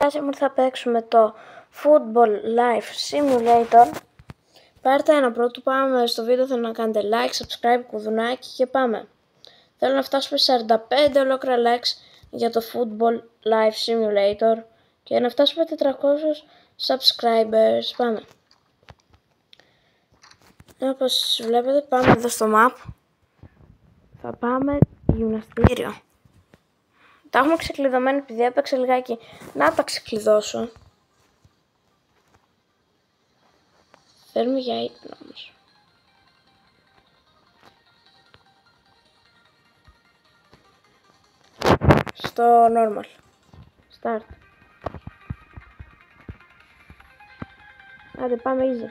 παιδιά, σήμερα θα παίξουμε το Football Life Simulator. Πάρτε ένα πρώτο, πάμε στο βίντεο, θέλω να κάνετε like, subscribe, κουδουνάκι και πάμε. Θέλω να φτάσουμε 45 ολόκληρα likes για το Football Life Simulator και να φτάσουμε 400 subscribers. Πάμε. Όπως βλέπετε πάμε εδώ στο map. Θα πάμε γυμναστήριο. Τα έχουμε ξεκλειδωμένα επειδή έπαιξε λιγάκι. Να τα ξεκλειδώσω. Θέλουμε για ύπνο όμως. Στο normal. Start. Άντε πάμε easy.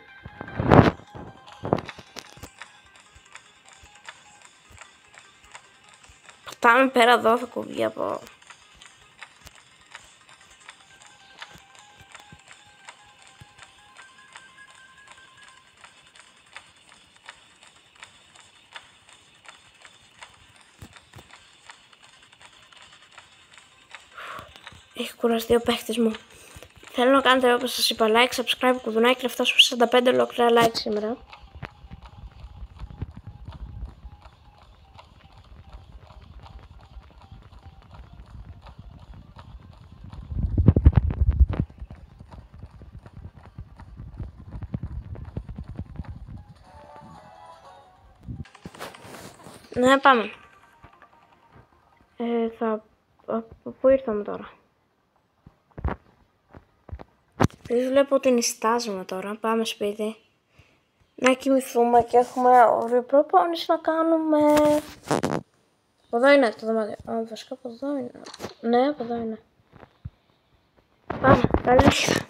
Πάμε πέρα εδώ, θα κουβεί από... Έχει κουραστεί ο παίχτης μου. Θέλω να κάνετε όπως σας είπα like, subscribe, κουδουνάκι και φτάσουμε 45 ολόκληρα like σήμερα. Ναι, πάμε. Από πού ήρθαμε τώρα? Επειδή βλέπω ότι νηστάζουμε τώρα, πάμε σπίτι. Να κοιμηθούμε και έχουμε ωραία προπόνηση να κάνουμε. Από εδώ είναι το δωμάτιο. Βασικά από εδώ είναι. Ναι, από εδώ είναι. Πάμε, καλή νύχτα.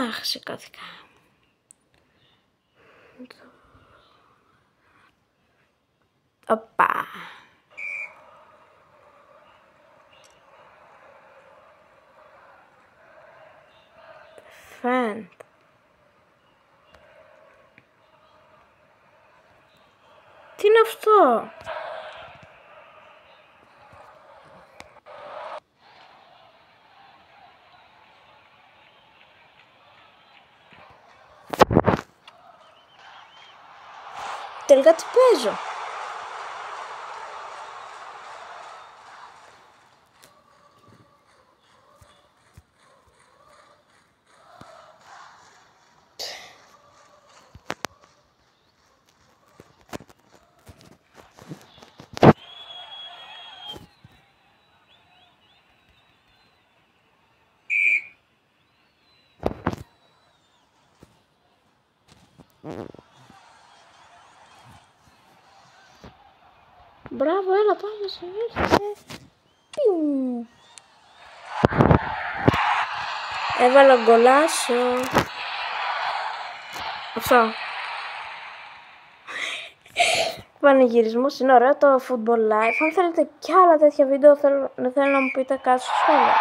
Αχ, σηκώθηκα. Οπα. Φαντ. Τι είναι αυτό? Τελικά τι παίζω? Μπράβο, έλα πάμε σε Πιου. Έβαλα γκολάσο. Αυτό. Πανηγυρισμός είναι ωραίο το Football Life. Αν θέλετε κι άλλα τέτοια βίντεο θέλω να μου πείτε κάτω στο σχόλιο.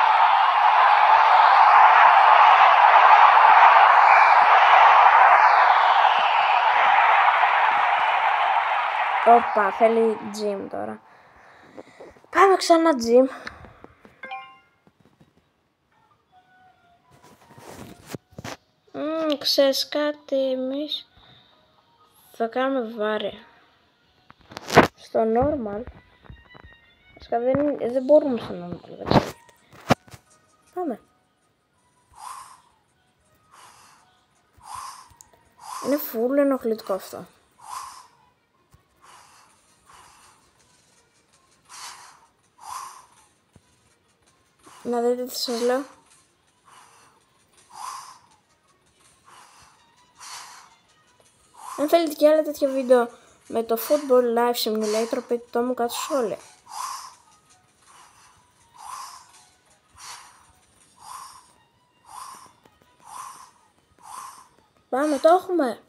Όπα, θέλει gym τώρα. Πάμε ξανά gym. Ξέρεις κάτι, εμείς θα κάνουμε βάρη. Στο normal. Δεν μπορούμε στο normal, δεν ξέρετε. Πάμε. Είναι full ενοχλητικό αυτό. Να δείτε τι σας λέω. Αν θέλετε και άλλα τέτοια βίντεο με το Football Life Simulator, πείτε το μου κάτω στο σχόλιο. Πάμε, το έχουμε.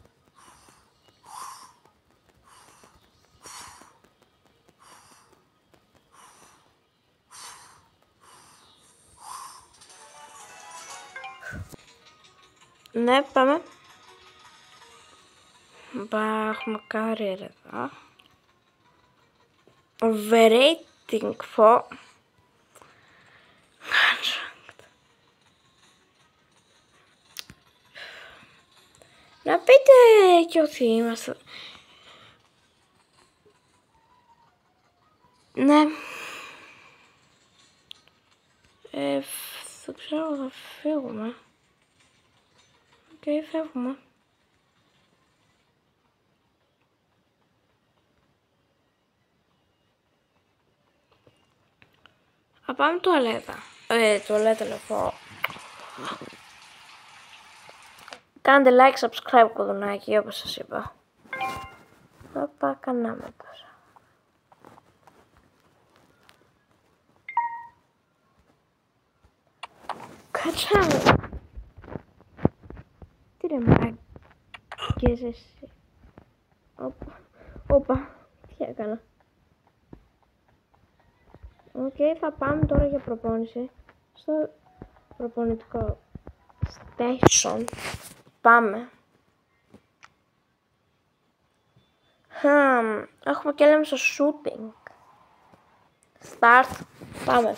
Ναι, πάμε. Έχουμε career εδώ. Overrating for... Να πείτε και ότι είμαστε. Ναι. Δεν ξέρω, θα φύγουμε. Οκ, φεύγουμε. Θα πάμε τουαλέτα. Τουαλέτα λεφό. Κάντε like, subscribe, κουδουνάκι, όπως σας είπα. Θα κάναμε τώρα. Κάτσαμε. Τι ρε μάγκες εσύ. Όπα, τι έκανα. Οκ, θα πάμε τώρα για προπόνηση. Στο προπονητικό station. Πάμε. Έχουμε και λέμε στο shooting. Start. Πάμε.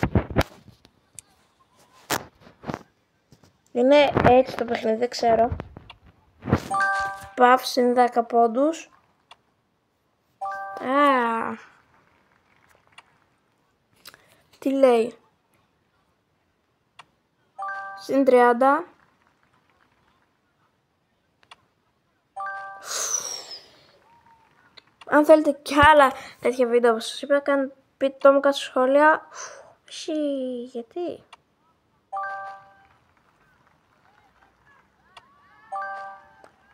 Είναι έτσι το παιχνίδι, δεν ξέρω. Παύση είναι 10 πόντους. Τι λέει. Συν 30. Αν θέλετε κι άλλα τέτοια βίντεο όπως σας είπα, πείτε το μου κάτω στα σχόλια. Γιατί.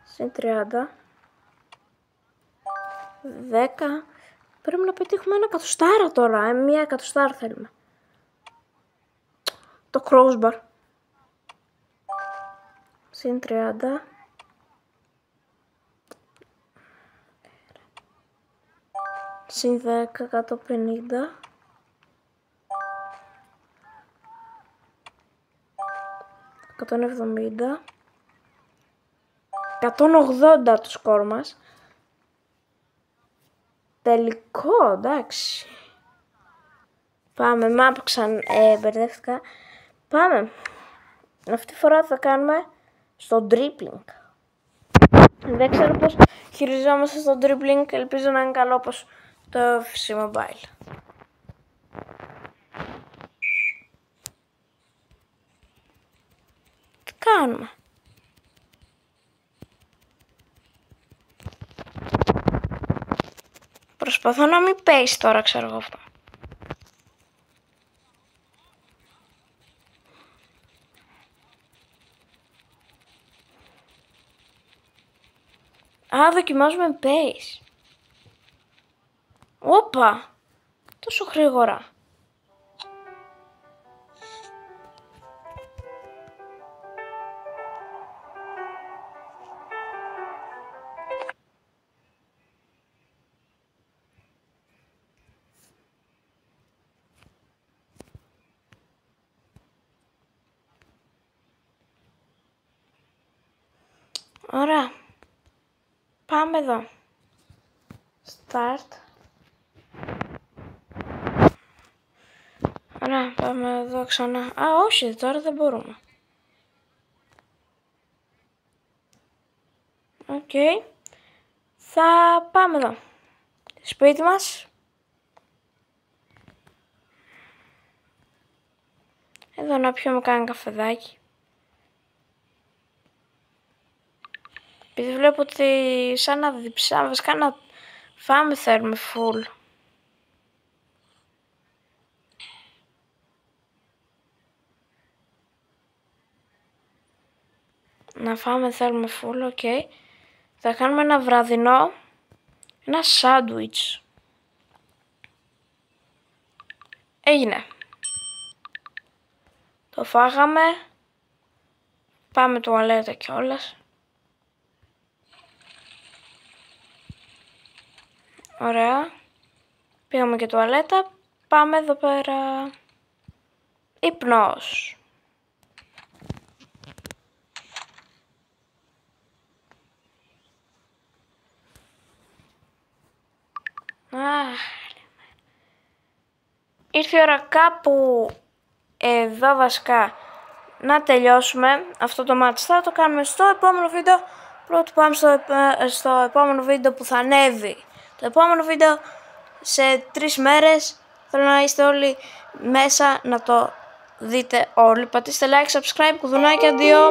Συν 30. 10. Πρέπει να πετύχουμε ένα εκατοστάρα τώρα. Μία εκατοστάρα θέλουμε. Το crossbar. Συν 30. Συν 10, 150. 170. 180 το σκορ μας. Τελικό, εντάξει. Πάμε, μπερδεύτηκα. Πάμε. Αυτή τη φορά θα κάνουμε στο dribbling. Δεν ξέρω πώς χειριζόμαστε στο dribbling. Ελπίζω να είναι καλό όπως το FC Mobile. Τι κάνουμε. Προσπαθώ να μην πέσει τώρα, ξέρω εγώ αυτό. Δοκιμάζουμε pace. Όπα! Τόσο γρήγορα. Ωραία. Πάμε εδώ. Start. Ωραία, πάμε εδώ ξανά. Όχι, τώρα δεν μπορούμε. Οκ. Θα πάμε εδώ. Σπίτι μας. Εδώ να πιούμε κάνα καφεδάκι. Επειδή βλέπω ότι σαν να διψάμε, βασικά να φάμε θέλουμε full. Να φάμε θέλουμε full, οκ. Θα κάνουμε ένα βραδινό, ένα σάντουιτς. Έγινε. Το φάγαμε. Πάμε τουαλέτα κιόλας. Ωραία. Πήγαμε και τουαλέτα. Πάμε εδώ πέρα. Ύπνος. ήρθε η ώρα κάπου εδώ βασικά να τελειώσουμε αυτό το μάτς. Θα το κάνουμε στο επόμενο βίντεο. Πρώτο πάμε στο επόμενο βίντεο που θα ανέβει. Το επόμενο βίντεο σε 3 μέρες. Θέλω να είστε όλοι μέσα να το δείτε όλοι. Πατήστε like, subscribe, κουδουνάκι, αντίο.